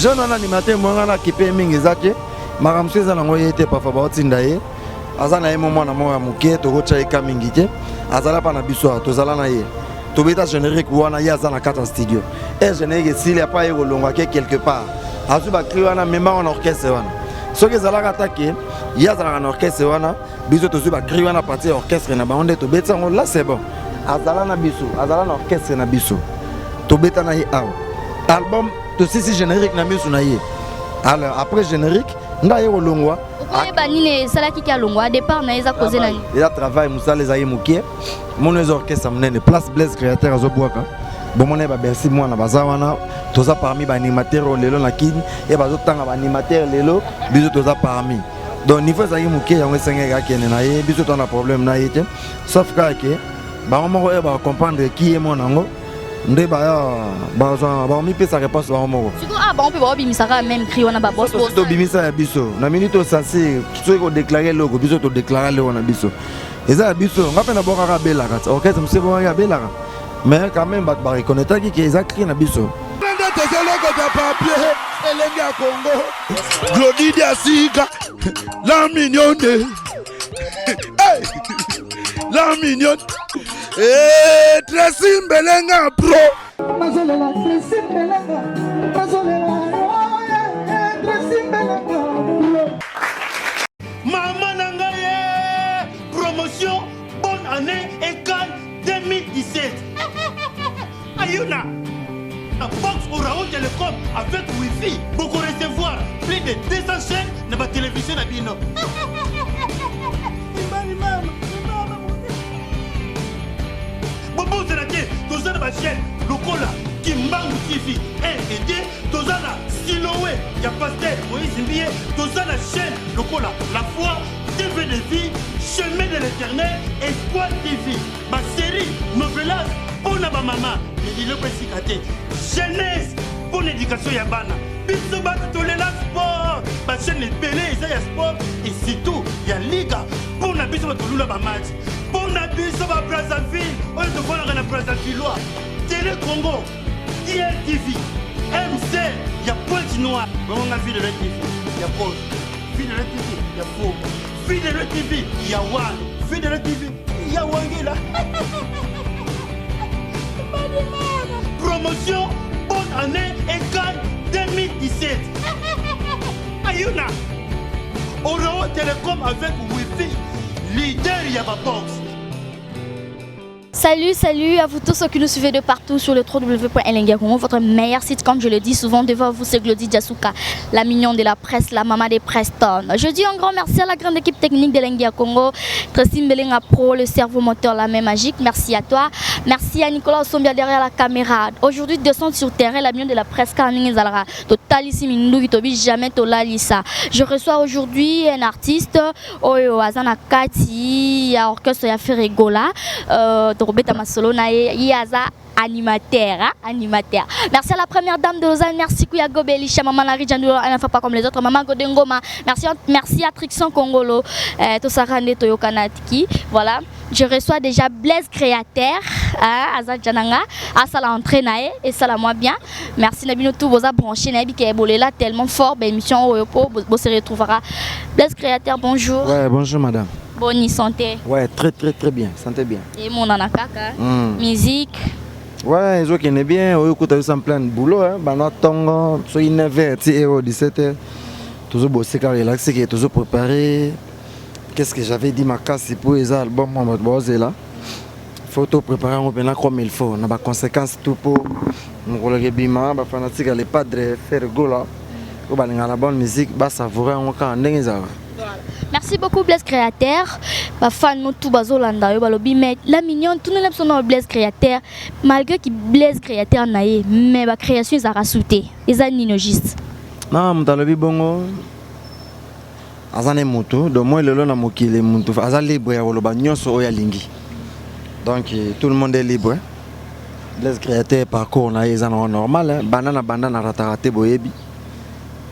jeune animateur mwanga qui paye mingi zake makamsu za nango yete parfois ba otinda ye azana ye moment na mo ya muke to ko chaika mingi te azala pa na biso to zala na ye to beta générique wana ya zana kata studio et générique s'il y a pas yo longa quelque part azu ba cri wana même en orchestre wana ce que zala attaquer ya zala en orchestre wana biso to zu ba cri wana partie orchestre na ba onde to beta là c'est bon azala na biso azala na orchestre na biso to beta na ye album to sisi générique na miso na ye alors après générique nda ye olongwa okoye banine sala ki longwa départ na eza causer nani il a travail musala za ye mukie mon orchestre mnene place Blaise créateur azobwaka bon mon ba merci moi na bazawana toza parmi ba animateur lelo na kini et bazo tanga ba animateur lelo biso toza parmi donc niveau za ye mukie yango senga ga kene na ye biso to na problème na ye te sauf que ba mo ba comprendre qui est mon ango nde ba mi pesa réponse ba mo siko ba on peut ba bimisaka même cri wana ba boss to bimisa ya biso na minute sensé tu ko déclarer logo biso to déclarer le wana biso eza biso ngape na boka ka bela ka OK c'est monsieur boka bela mais quand même ba reconnaître qui eza cri na biso ndete zeloko ta papier elenge ya Congo Glody Diasika la mignonne hey la mignonne eh Tracy Mbelenga pro mazolela Tracy Mbelenga mazolela Tracy Mbelenga maman nangaye promotion bonne année et Cannes 2017 Ayuna la box Orao Télécom avec Wi-Fi pour recevoir plus de 200 chaînes dans la télévision à Bino. Bobo Zerake, Tozana ma chaîne, Lokola, Kimbangu TV, 1 et 2, Tozana, Siloé, Yapastel, Moïse Mbié, Tozana chaîne, Lokola, La Foi, TV de vie, Chemin de l'éternel, Espoir TV, ma série, Novelas, Pona ba maman, il est précisément jeunesse pour l'éducation yabana. Biso ba tolela sport, ba chaîne belé ça ya sport et surtout ya liga pour na biso ba tolula ba match. Pour na biso ba Brazzaville, on te voit na Brazzaville. Télé Congo, DLTV, MC, ya Pointe Noire. On a vu de la TV, ya Pause. Vu de la TV, ya Faux. Vu de la TV, ya One. Vu de la TV, ya Wangela. Promotion, bonne année et Cannes 2017. Ayuna, Orao Télécom avec Wi-Fi, leader Yaba Box. Salut à vous tous ceux qui nous suivez de partout sur le www.elengia.com, votre meilleur site, comme je le dis souvent devant vous, c'est Glody Diasika, la mignonne de la presse, la maman des Preston. Je dis un grand merci à la grande équipe technique d'Elengia Congo, Tracy Mbelenga Pro, le cerveau moteur, la main magique. Merci à toi. Merci à Nicolas Osombia derrière la caméra. Aujourd'hui, descendre sur terrain, la mignonne de la presse, total ici, Mindou, Tobi, jamais Tola Lisa. Je reçois aujourd'hui un artiste, Oyo Azana Kati, ya orchestre ya Ferregola, Robeta Masolo na yaza animateur. Merci à la première dame de Lausanne, merci Kouya Gobelisha, maman Larry Djandoulo, elle ne fait pas comme les autres, maman Godengoma, merci à Trixon Congolo, Tosarane Toyokanatiki. Voilà, je reçois déjà Blaise créateur, Azad Jananga, Asala entraînae et ça la moi bien. Merci Nabino tout vous a branché Nabi qui est bolé là tellement fort, ben émission Oyopo, vous se retrouvera. Blaise créateur, bonjour. Ouais, bonjour madame. Bonne santé. Ouais, très bien, santé bien. Et mon anakaka, musique. Ouais, ils ont qui bien, ils ont eu plein de boulot, hein. Bana tongo, soit 9h, 17h. Toujours bossé car relaxé, toujours préparé. Qu'est-ce que j'avais dit ma casse c'est pour les albums, moi je là. Faut tout préparer comme il faut. On a des conséquences tout pour nous collègues bima, bah fanatique les padres faire gola. Ou bah la bonne musique, bah savourer on quand on Merci beaucoup Blaise créateur. Ba fan no tout bazolanda yo balobi mais la mignonne tout ne son Blaise créateur malgré qu'il Blaise créateur naé mais ba création ils a rasuté. Ils a ninogiste. Non, mutalobi bongo. Azane mutu, do moi le na mokile mutu. Azale libre ya woloba nyonso oya lingi. Donc tout le monde est libre. Blaise créateur parcours na ils en normal, banana ratarate boyebi.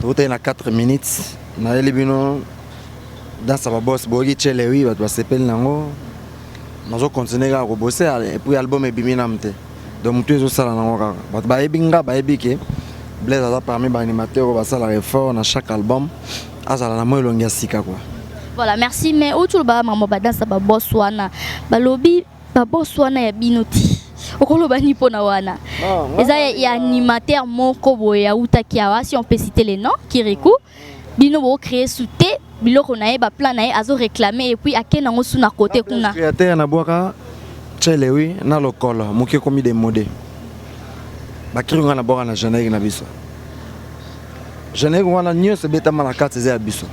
Tout est na 4 minutes. Na elibino dans sa boss bogi chele oui va s'appelle nango nazo continuer à bosser et puis album et bimi namte donc mutu zo sala nango kaka ba ebinga ba ebike Blaise aza parmi ba animateur ba la effort na chaque album azala na moyo longia sika quoi. Voilà, merci. Mais où tu le bas maman ba dansa ba boss wana ba lobby ba boss wana ya binoti okolo ba nipo na wana eza ya animateur moko boye ya utakiawa si on peut citer les noms Kirikou bino bo créer souté biloko na ye ba plan na ye azo réclamer et puis akena ngo suna côté kuna créateur na boka Chelewi na lokolo moké komi des modé ba kiringa na boka na générique na biso générique wana nyo se beta na carte za biso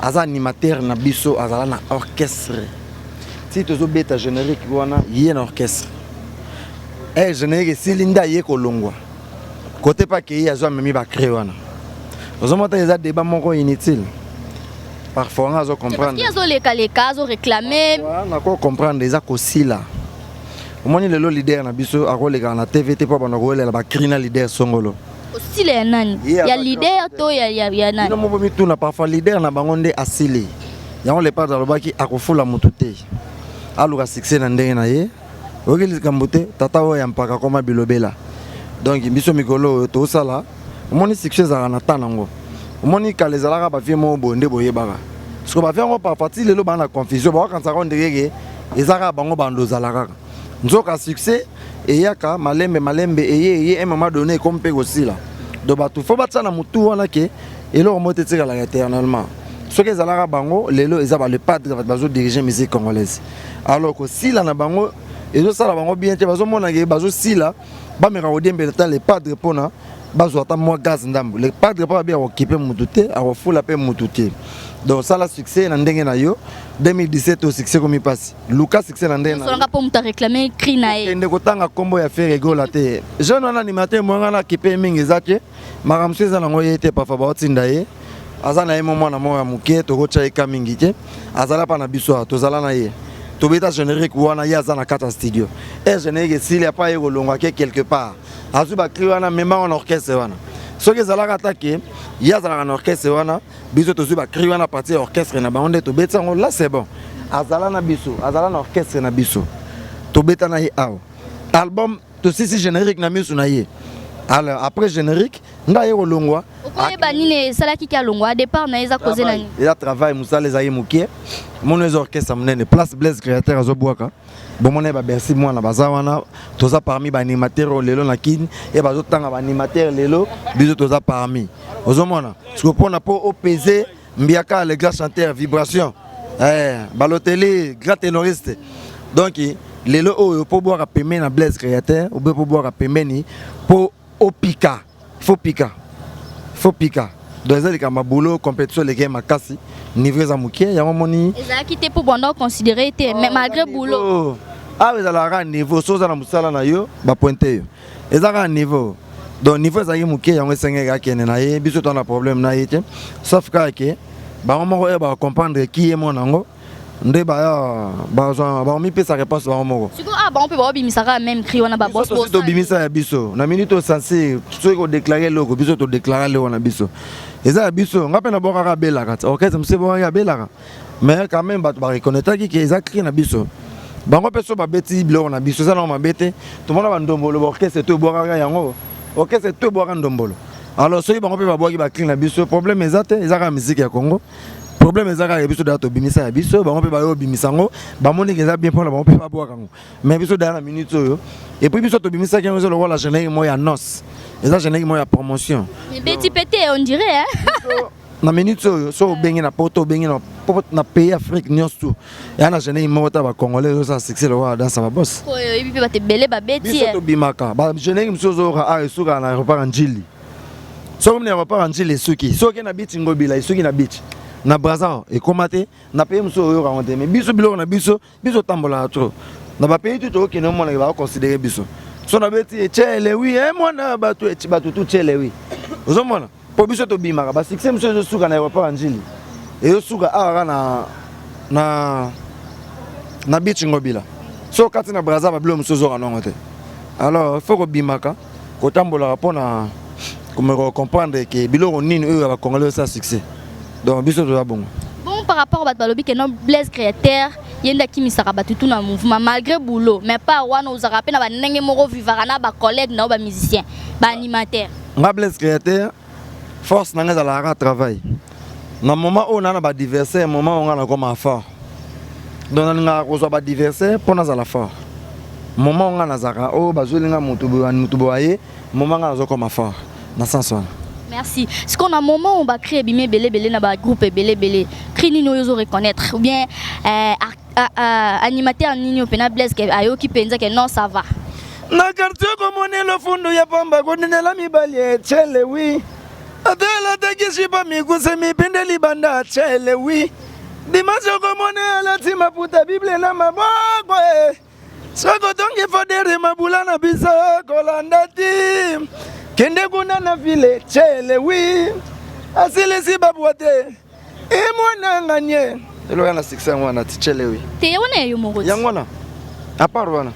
aza animateur na biso azala na orchestre si tozo beta générique wana yé na orchestre générique silinda yé kolongwa côté pas que yazo memi ba créer wana ozomota eza débat moko inutile parfois on a comprendre qui azo les cas réclamer on a quoi comprendre eza kosila omoni lelo leader na biso akoleka na TVT po bana kolela ba krina leader songolo aussi les nani ya leader to ya nani no mo mituna parfois leader na bango nde asili yango le pas dans baki akofula mututé aluka succès na ndenge na ye okili kambote tata o ya mpaka koma bilobela donc biso mikolo to sala omoni succès za na tanango omoni kalezalaka ba vie mo bonde boyebaka parce que ba vie ngo parfois ti lelo bana confusion ba kanza ko ndenge ezaka bango bandozalaka nzoka succès eyaka malembe eye un moment donné comme pe osila do batu fo batana mutu wana ke elo mote tika la éternellement ce que ezalaka bango lelo ezaba le padre bazo diriger musique congolaise alors que sila na bango ezo sala bango bien te bazo mona ke bazo sila ba mera odembe ta le padre pona bazo ata moi gaz ndambo le padre pas bien occuper mututé a fula pe mututé donc ça la succès na ndenge na yo 2017 au succès comme il passe Lucas succès na ndenge na solanga po muta réclamer cri na e ndeko tanga kombo ya faire rigola te jeune wana animateur mo ngana kipe mingi zake makamse za nango yete pa fa ba otinda ye azana ye mwana mo ya muke to kocha eka mingi te azala pa na biso to zala na ye to beta générique wana ya za na kata studio générique s'il y a pas ye kolongwa ke quelque part azu ba cri wana même en orchestre wana soki ezalaka attaqué ya zalaka na orchestre wana biso to ba cri wana partie orchestre na baonde to beta ngo là c'est bon azala na biso azala na orchestre na biso to beta na ye aw album to sisi générique na misu na ye alors après générique nda ye kolongwa okoye banine salaki ki alongwa départ na eza causer nani ya travail musala ezali mukie mono les orchestre munene place Blaise créateur azobwaka bomone ba Bercy mwana baza wana toza parmi ba animateur lelo na kini et bazo tanga ba animateur lelo biso toza parmi ozomona parce que pona po opz mbiaka le grand chanteur vibration Balotelli grand ténoriste donc lelo oyo po boire pemé na Blaise créateur ou be po boire pemé ni po opika faut pika donc ezali kama boulot compétition les games makasi niveau za mukie ya moni ezaki te pour bando considérer te mais malgré boulot ah ezalaka niveau soza na musala na yo ba pointer yo ezalaka niveau donc niveau ezali mukie yango esengeka kene na ye biso to na problème na ye te sauf que ba moko e ba comprendre qui est mon nango nde ba mi pesa réponse ba moko siko ba on peut ba bimisaka même cri wana ba boss boss to bimisa ya biso na minute censé soki ko déclarer loko biso to déclarer le wana biso eza biso ngape na boka ka belaka OK ça me se boka belaka mais quand même ba reconnaître ki eza cri na biso bango peso ba beti bilo na biso ça na ma bete tout monde ba ndombolo ba orchestre to boka yango orchestre to boka ndombolo alors soki bango pe ba boki ba cri na biso problème ezate ezaka musique ya Congo problème ezaka ya biso dato bimisa ya biso bango pe ba yo bimisango ba moni eza bien pour la bango pe ba boka ngo mais biso dans la minute oyo et puis biso to bimisa ki ngo le rôle la générique mo ya noce eza générique mo ya promotion mais petit pété on dirait hein na minute oyo so bengi na poto bengi na pays Afrique nyonso ya na générique mo ta ba congolais ça succès le roi dans sa boss et puis ba te belé ba beti biso to bimaka ba générique msozo a esuka na repart njili so comme na repart njili suki so ke na biti ngobila isuki na biti na Brazza et komate na pays mso oyo raconter mais biso biloko na biso tambola trop na ba pays tout ok no mona ba considérer biso so na beti chele oui mona batu tout chele oui ozomona po biso to bimaka ba succès mso zo suka na aéroport njili et yo suka ara na beach ngobila so kati na Brazza ba bilo mso zo ranongo te alors faut ko bimaka ko tambola pona comme comprendre que biloko nini eux ba congolais ça succès. Donc, bon, par rapport à Balobi, que non Blaise créateur, il y a qui misara tout dans mouvement malgré boulot, mais pas ouano aux arapes na ba nenge moro vivarana ba collègue na ba musicien, ba animateur. nga Blaise Créateur force na nga ezalaka travail na moment oyo na badiversaire moment oyo nga na koma fort donc nalingaka kozwa badiversaire mpo nazala fort moment oyo nga nazalaka oyo bazwelinga motu boye moment nga nazokoma fort na sens wana. Merci. Est-ce qu'on a un moment où on va créer bimé belé belé na ba groupe belé belé crini no yozo reconnaître ou bien animateur nino pena Blaise que ayo ki penza que non ça va. Na quartier comme on est le fond ya pamba ko nela mibali chele oui. Adela takishi pa miguse mipende libanda chele oui. Dimanche comme on est la tima puta bible na maboko soko tongi fodere mabula na biso kolanda tim. Kende kuna na vile chele wi asile si babwate e mwana nganye elo yana 600 mwana ti chele wi te one yo moko yangwana aparo wana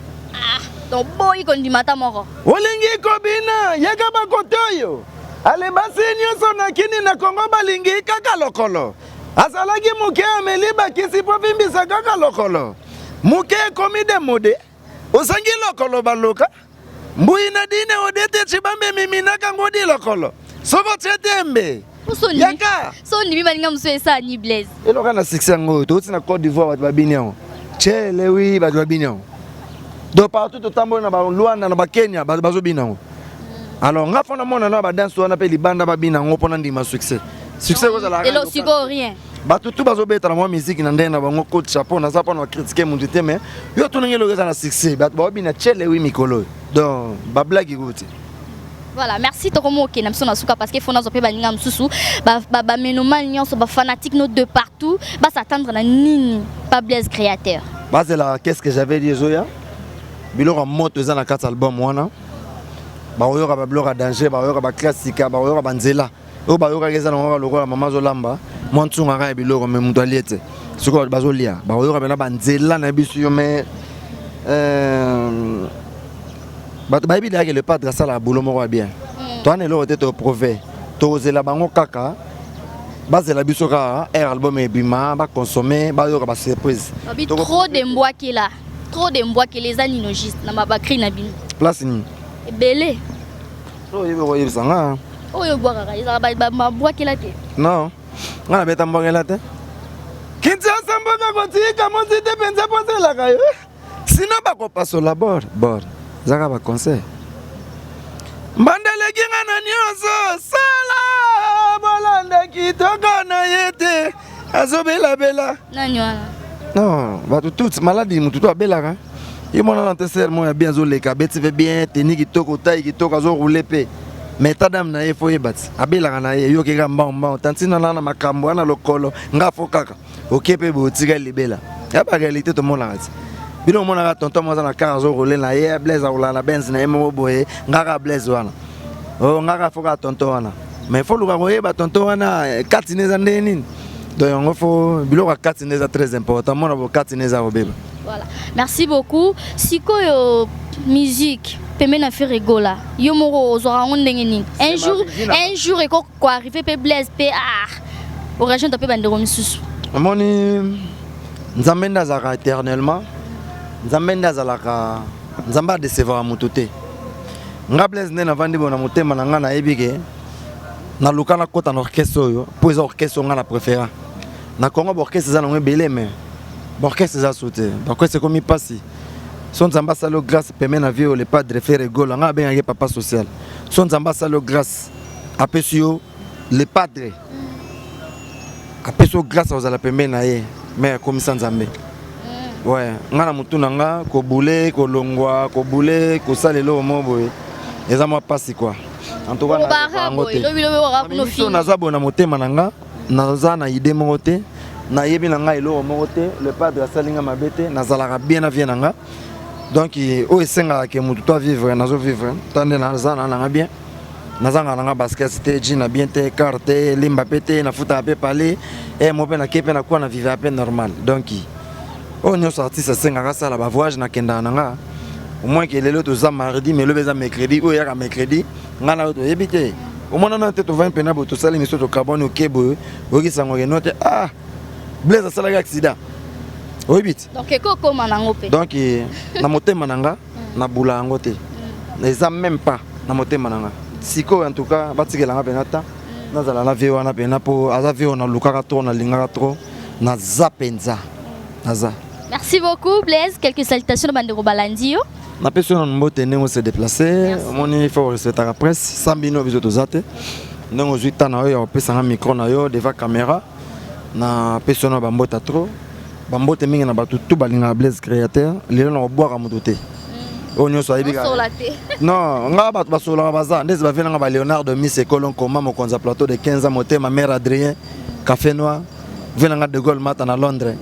donc boy kon di mata moko olingi kobina yaka bakotoyo ale basenyo sona kini na Kongo balingi kaka lokolo asalaki muke ameli bakisi po bimbisa kaka lokolo muke komide mode osangi lokolo baloka Mbuina dine odete chibambe miminaka ngodi lokolo. Soko chetembe. Yaka. So ni bima ninga mswe sa ni Blaise. Elo kana 600 ngo to na Côte d'Ivoire ba babinyo. Chele wi ba babinyo. Do partout to tambo na ba Luanda na ba Kenya ba bazobinango. Alors nga fona mona na ba dance wana pe libanda babina ngo pona ndima succès. Succès ko za Elo sigo rien. Batutu bazobeta na mwa musique na ndena bango coach chapeau na zapa na critiquer mundu te mais yo to ngelo na succès bat babina chele wi mikolo. Donc, blague écoute. Voilà, merci Tokomo OK na msona suka parce que fona zo pe baninga msusu ba menoman nyonso ba fanatique no de partout ba s'attendre na nini pas Blaise Créateur. Bah c'est là qu'est-ce que j'avais dit Zoya. Biloko moto za na 4 albums wana. Ba oyo ba bloka danger, ba oyo ba classique, ba oyo ba nzela. O ba oyo ka keza na ngwa lokola mama zo lamba. Mwantunga ka biloko me mutu aliete. Siko bazolia. Ba oyo ka ba nzela na bisu yo mais Baby là que le padre ça la boulot moko bien. Toi ne l'autre te prouver. Toze la bango kaka. Base la bisoka air album et bima ba consommer ba yo ba surprise. Trop de mbois qui là. Trop de mbois que les aninogistes na mabakri na bin. Place ni. Belé. So yebo yebo sanga. Oh yo bois kaka, ils ba mbois qui là te. Non. Ngana beta mboga là te. Kinza samboka ko tika mo zite penza pose la kayo. Sinon ba ko passo la bord. Zaka ba conseil. Mbandele kinga na nyoso sala bolanda kitoko na yete azobela bela. Nani wana? Non, ba tout maladie mutu to abela ka. Yimona na teser mo ya bien zo leka beti ve bien teniki kitoko tai kitoko zo rouler pe. Mais tadam na ye fo yebati abela na ye yo ke ga mbamba tantina na makambo na lokolo nga fo kaka. Okepe bo tika libela. Ya ba réalité to mona ati. Bino mona tonton mo za na carazo rouler na ye Blaise roula na benz na emo boye ngaka Blaise wana. Oh ngaka foka tonton wana. Mais faut luka ko yeba tonton wana katineza ndeni. Donc il faut biloko katineza très important mona bo katineza obeba. Voilà. Merci beaucoup. Siko yo musique peme na faire rigola. Yo moro ozora ondenge ni. Un jour et quoi arriver pe Blaise pe au région de pe bandero misusu. Moni nzambe zaka éternellement. Nzambe zalaka nzamba décevoir mutu te. Nga Blaise ne na vandi bona mutema na nga na ebike na lukana kota na orchestre yo po za orchestre nga na préféra. Na Congo orchestre za na belé mais orchestre za sauté. Orchestre comme passi. Son nzamba salo grâce permet na vie le padre faire rigolo nga ben ya papa social. Son nzamba salo grâce apesio le padre. Apesio grâce aux ala permet na ye mais comme ça nzambe. Ouais, ngana mutu nanga ko boulé ko longwa ko boulé ko salelo moboy. Eza moi passi quoi. En tout cas na ngote. Na zabo na motema nanga na na idée mote na yebi nanga elo mote le padre asalinga mabete na zalaka bien na vie nanga. Donc o esenga ke mutu to vivre na zo vivre. Tande na zana nanga bien. Na zanga nanga basket stage na bien te carte limba pété na futa pe parler et mo pe na kepe na kwa na vivre à peine normal. Donc on est artiste senga ça la voyage na kenda nanga au moins que lelo to za mardi mais le beza mercredi o ya mercredi ngana to ebite au moins na tete 20 pena to sala miso to carbone o kebo o ki sango note Blaise sala accident o ebite donc eko koma nango pe donc na motema nanga na bula ngo te les a même pas na motema nanga siko en tout cas batikela nga penata nazala na vie wana pena po aza vie on a lukaka trop na lingaka trop na zapenza naza. Merci beaucoup Blaise, quelques salutations de Bandeko Balandio. Na personne on mbote ndenge se déplacer moni il faut respecter la presse sambino biso tozate ndenge zuita na yo pesa nga micro na yo devant caméra na personne ba mbota trop ba mbote mingi na batu tout balinga Blaise créateur lelo na boire moto te onyo so ayibi non nga batu basola baza ndezi ba vena nga ba Leonardo Miss Colon Koma mo konza plateau de 15 ans moté ma mère Adrien Café Noir vena nga de Gaulle mata na Londres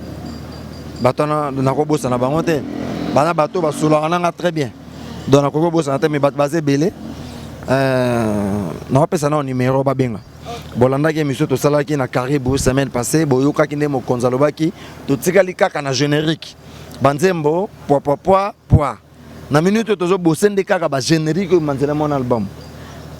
batona na ko bossa na bango te bana bato basola nga très bien donc na ko bossa na te mais bat basé belé na pesa na numéro ba benga bolanda ki émission to sala ki na Caribou semaine passée boyoka ki nde mo konza lobaki to tikali kaka na générique banzembo poa na minute tozo bosende kaka ba générique manzela mon album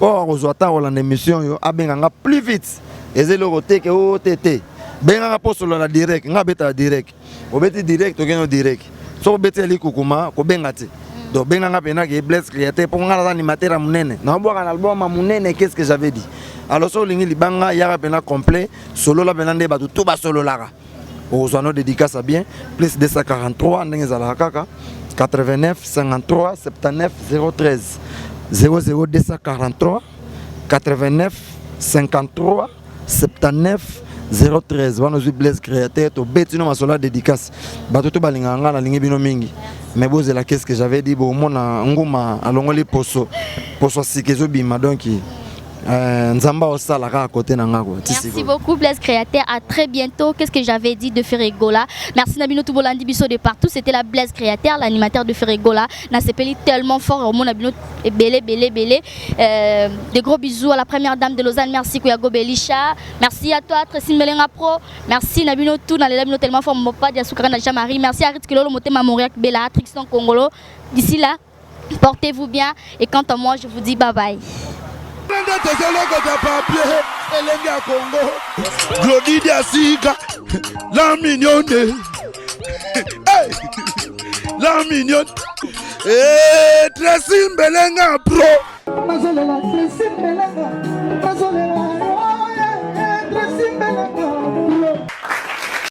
or ozwata olanda émission yo abenga nga plus vite ezelo roteke o tete benga nga posolo na direct nga beta direct obeti direct okeno direct so beti ali kukuma ko benga te do benga nga pena ke Blaise créateur pour nga na animateur munene na boka na album munene qu'est-ce que j'avais dit alors so lingi libanga ya pena complet solo la pena nde batu to ba solo lara ozwano dédicace bien plus 243 ndenge za la kaka 89 53 79 013 00 243 89 53 79 013 wana zui Blaise créateur to betino masola dédicace bato to balinga nga na lingi bino mingi mais bozela qu'est-ce que j'avais dit bo mona nguma alongoli poso sikezo bima donc Nzamba osala à côté na ngako. Merci beaucoup Blaise créateur, à très bientôt. Qu'est-ce que j'avais dit de Ferregola? Merci Nabino Toubolandi Bisso de partout, c'était la Blaise créateur, l'animateur de Ferregola. Na sepeli tellement fort au monde Nabino belé. Des gros bisous à la première dame de Lausanne, merci Kouyago Belisha. Merci à toi Tracy Melenga Pro. Merci Nabino Tou na Nabino tellement fort Mopa Diasukara na Jamari. Merci à Ritz Kilolo Motema Moriak Bella Trixon Congolo. D'ici là, portez-vous bien et quant à moi, je vous dis bye bye. Congo, Glody Diasika, la mignonne, la mignonne, Tracy Mbelenga Pro.